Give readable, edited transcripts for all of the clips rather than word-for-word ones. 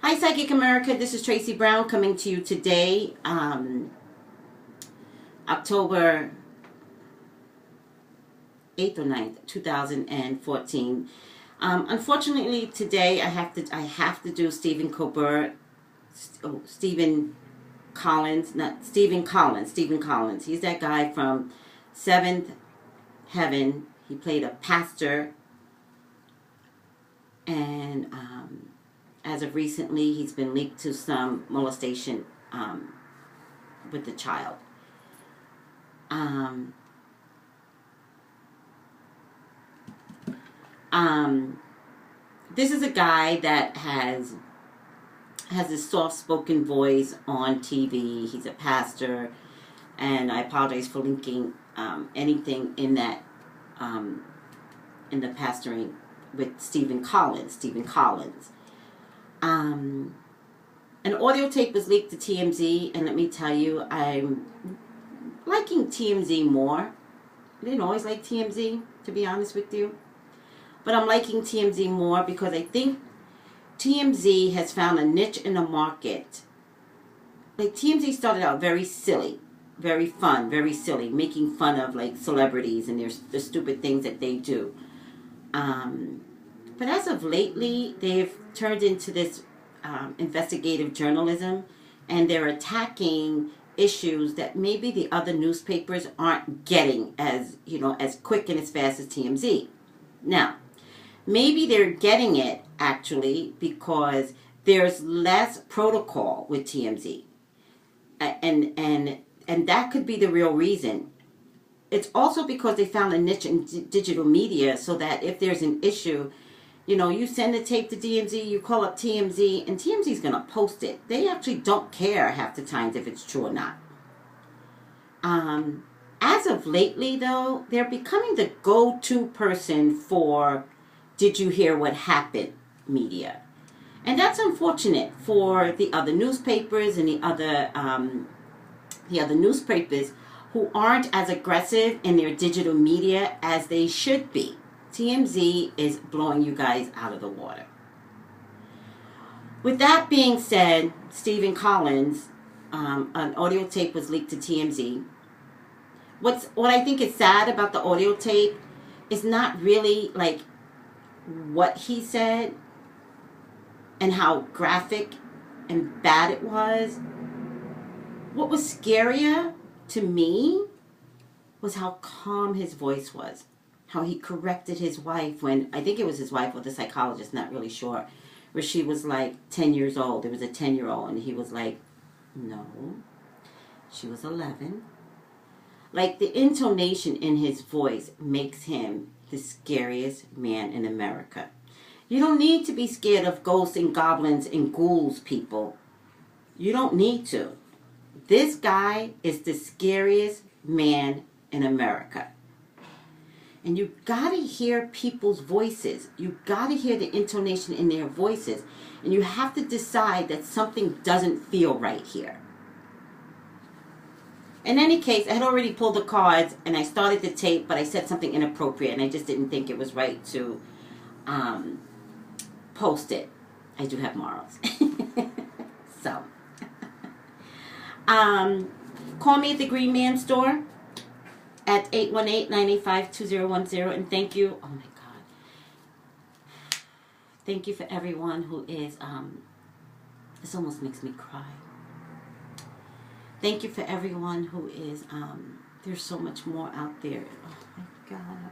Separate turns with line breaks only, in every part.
Hi, Psychic America. This is Tracy Brown coming to you today, October 8th or 9th, 2014. Unfortunately, today I have to do Stephen Colbert, Stephen Collins, not Stephen Collins, Stephen Collins. He's that guy from Seventh Heaven. He played a pastor, and as of recently, he's been linked to some molestation with the child. This is a guy that has this soft-spoken voice on TV. He's a pastor, and I apologize for linking anything in that in the pastoring with Stephen Collins. Stephen Collins. An audio tape was leaked to TMZ, and let me tell you, I'm liking TMZ more. I didn't always like TMZ, to be honest with you. But I'm liking TMZ more because I think TMZ has found a niche in the market. Like, TMZ started out very silly, very fun, very silly, making fun of, like, celebrities and the stupid things that they do. But as of lately, they've turned into this investigative journalism, and they're attacking issues that maybe the other newspapers aren't getting as quick and as fast as TMZ. Now, maybe they're getting it actually because there's less protocol with TMZ, and that could be the real reason. It's also because they found a niche in digital media, so that if there's an issue, you send the tape to DMZ, you call up TMZ, and TMZ's going to post it. They actually don't care half the times if it's true or not. As of lately, though, they're becoming the go-to person for "Did you hear what happened?" media. And that's unfortunate for the other newspapers and the other newspapers who aren't as aggressive in their digital media as they should be. TMZ is blowing you guys out of the water. With that being said, Stephen Collins, an audio tape was leaked to TMZ. What I think is sad about the audio tape is not really like what he said and how graphic and bad it was. What was scarier to me was how calm his voice was. How he corrected his wife when, I think it was his wife or the psychologist, not really sure, where she was like 10 years old. There was a 10-year-old, and he was like, no, she was 11. Like, the intonation in his voice makes him the scariest man in America. You don't need to be scared of ghosts and goblins and ghouls, people. You don't need to. This guy is the scariest man in America. And you gotta hear people's voices. You gotta hear the intonation in their voices. And you have to decide that something doesn't feel right here. In any case, I had already pulled the cards and I started the tape, but I said something inappropriate and I just didn't think it was right to post it. I do have morals. So, call me at the Green Man store at 818-985-2010, and thank you. Oh my God. Thank you for everyone who is, this almost makes me cry. Thank you for everyone who is, there's so much more out there. Oh my God.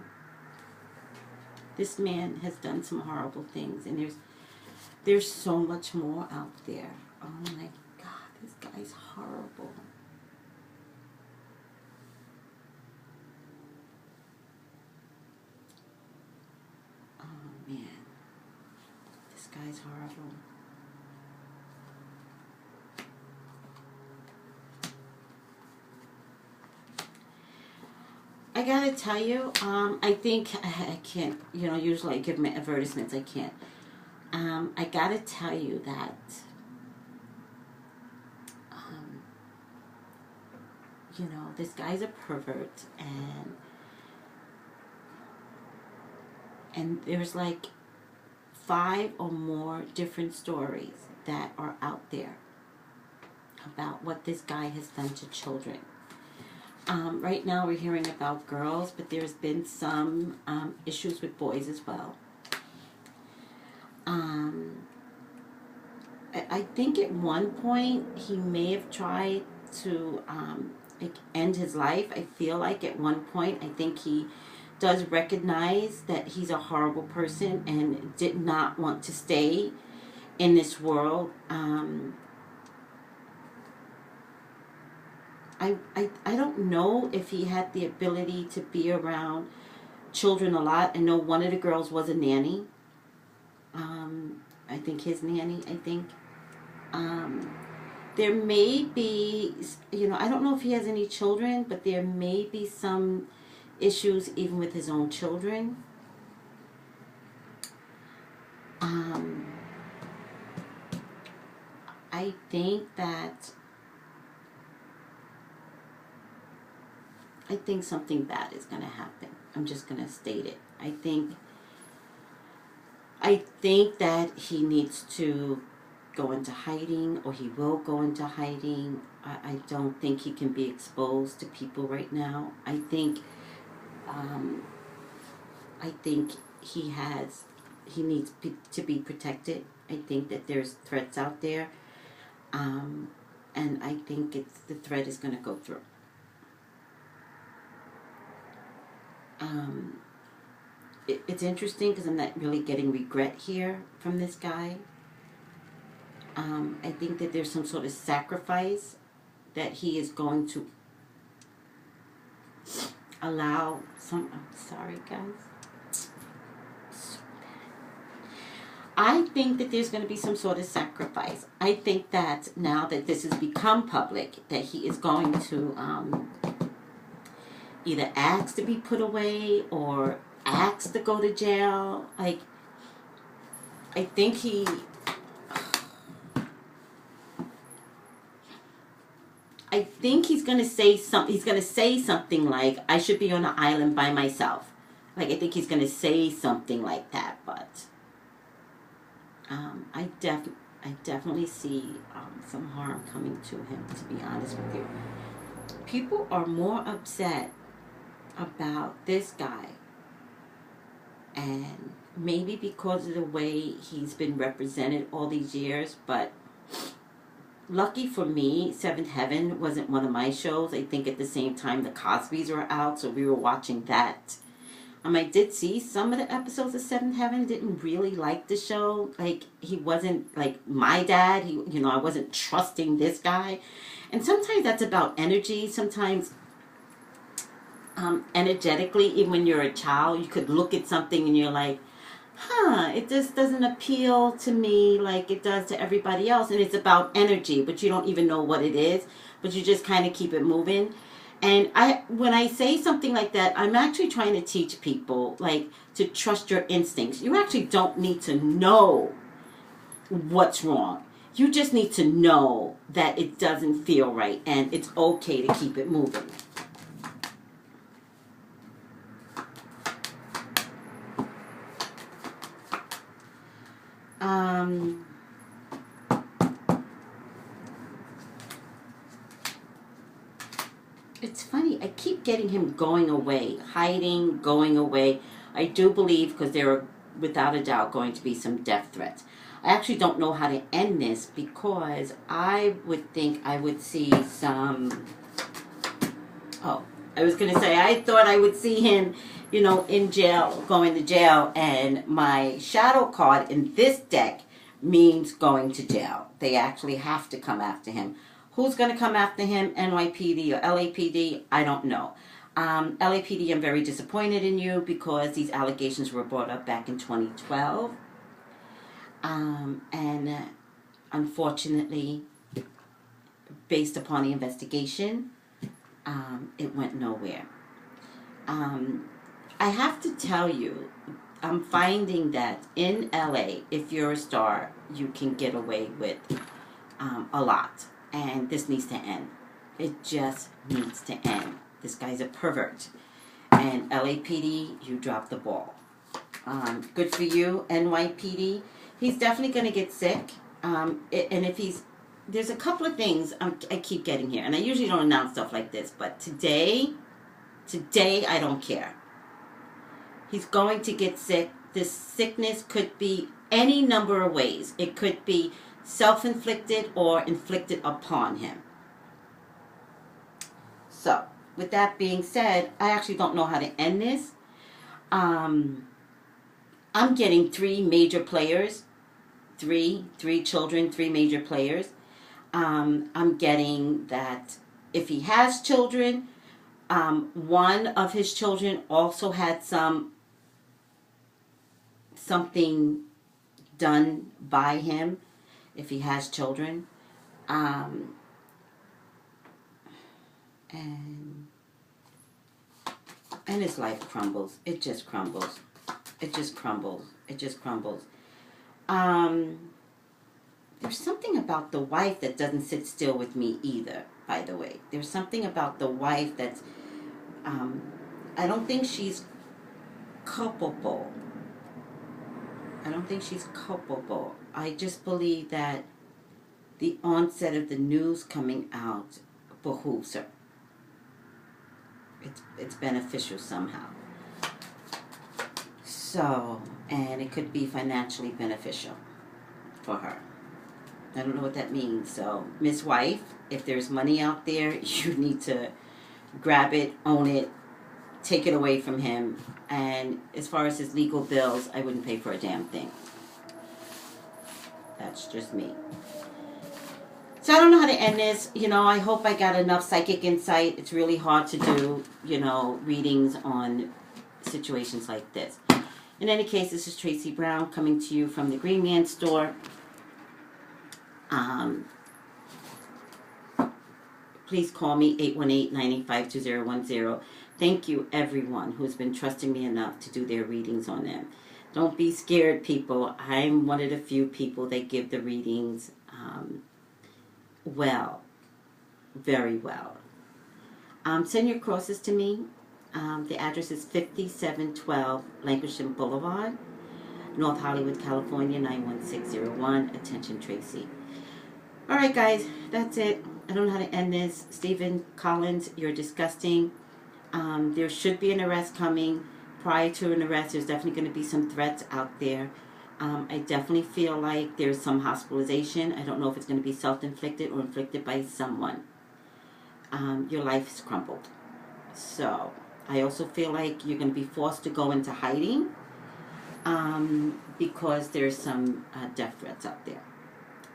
This man has done some horrible things, and there's so much more out there. Oh my God, this guy's horrible. Oh man, this guy's horrible. I gotta tell you, I think I can't, usually I give my advertisements, I can't. I gotta tell you that, this guy's a pervert, and there's like 5 or more different stories that are out there about what this guy has done to children. Right now we're hearing about girls, but there's been some issues with boys as well. I think at one point he may have tried to end his life. I feel like at one point, I think he does recognize that he's a horrible person and did not want to stay in this world. I don't know if he had the ability to be around children a lot. I know one of the girls was a nanny. I think his nanny, there may be, I don't know if he has any children, but there may be some issues even with his own children. I think something bad is going to happen. I'm just going to state it. I think that he needs to go into hiding, or he will go into hiding. I don't think he can be exposed to people right now. I think he needs to be protected. I think that there's threats out there, and I think the threat is going to go through. It's interesting because I'm not really getting regret here from this guy. I think that there's some sort of sacrifice that he is going to allow some... I'm sorry, guys. So bad. I think that there's going to be some sort of sacrifice. I think that now that this has become public, that he is going to either ask to be put away or ask to go to jail. Like, I think he's going to say something. He's going to say something like, I should be on an island by myself. Like, I think he's going to say something like that, but I definitely see some harm coming to him, to be honest with you. People are more upset about this guy, and maybe because of the way he's been represented all these years, but lucky for me, Seventh Heaven wasn't one of my shows. I think at the same time the Cosbys were out, so we were watching that. I did see some of the episodes of Seventh Heaven. Didn't really like the show. Like, he wasn't like my dad. I wasn't trusting this guy. And sometimes that's about energy. Sometimes energetically, even when you're a child, you could look at something and you're like, it just doesn't appeal to me like it does to everybody else. And it's about energy, but you don't even know what it is, but you just kind of keep it moving. And when I say something like that, I'm actually trying to teach people, like, to trust your instincts. You actually don't need to know what's wrong. You just need to know that it doesn't feel right, and it's okay to keep it moving. It's funny, I keep getting him going away, hiding, going away. I do believe, because there are without a doubt going to be some death threats. I actually don't know how to end this, because I would think I would see some... Oh, I was going to say, I thought I would see him, in jail, going to jail, and my shadow card in this deck means going to jail. They actually have to come after him. Who's going to come after him, NYPD or LAPD? I don't know. LAPD, I'm very disappointed in you, because these allegations were brought up back in 2012. And unfortunately, based upon the investigation, it went nowhere. I have to tell you, I'm finding that in LA, if you're a star, you can get away with a lot. And this needs to end. It just needs to end. This guy's a pervert. And LAPD, you dropped the ball. Good for you, NYPD. He's definitely going to get sick. And if he's, there's a couple of things I keep getting here, and I usually don't announce stuff like this, but today I don't care. He's going to get sick. This sickness could be any number of ways. It could be self-inflicted or inflicted upon him. So, with that being said, I actually don't know how to end this. I'm getting three major players. Three children, three major players. I'm getting that if he has children, one of his children also had something done by him, if he has children. And his life crumbles. It just crumbles. It just crumbles. It just crumbles. There's something about the wife that doesn't sit still with me either, by the way. There's something about the wife that's, I don't think she's culpable. I don't think she's culpable. I just believe that the onset of the news coming out behooves her. It's beneficial somehow. So, and it could be financially beneficial for her. I don't know what that means. So, Miss Wife, if there's money out there, you need to grab it, own it, take it away from him. And as far as his legal bills, I wouldn't pay for a damn thing. That's just me. So I don't know how to end this. You know, I hope I got enough psychic insight. It's really hard to do, you know, readings on situations like this. In any case, this is Tracy Brown coming to you from the Green Man Store. Please call me 818-985-2010. Thank you, everyone who's been trusting me enough to do their readings on them. Don't be scared, people. I'm one of the few people that give the readings well, very well. Send your crosses to me. The address is 5712 Lankershim Boulevard, North Hollywood, California, 91601. Attention, Tracy. All right, guys, that's it. I don't know how to end this. Stephen Collins, you're disgusting. There should be an arrest coming. Prior to an arrest, there's definitely going to be some threats out there. I definitely feel like there's some hospitalization. I don't know if it's going to be self-inflicted or inflicted by someone. Your life is crumbled. So, I also feel like you're going to be forced to go into hiding because there's some death threats out there.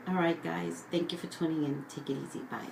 All right, guys. Thank you for tuning in. Take it easy. Bye.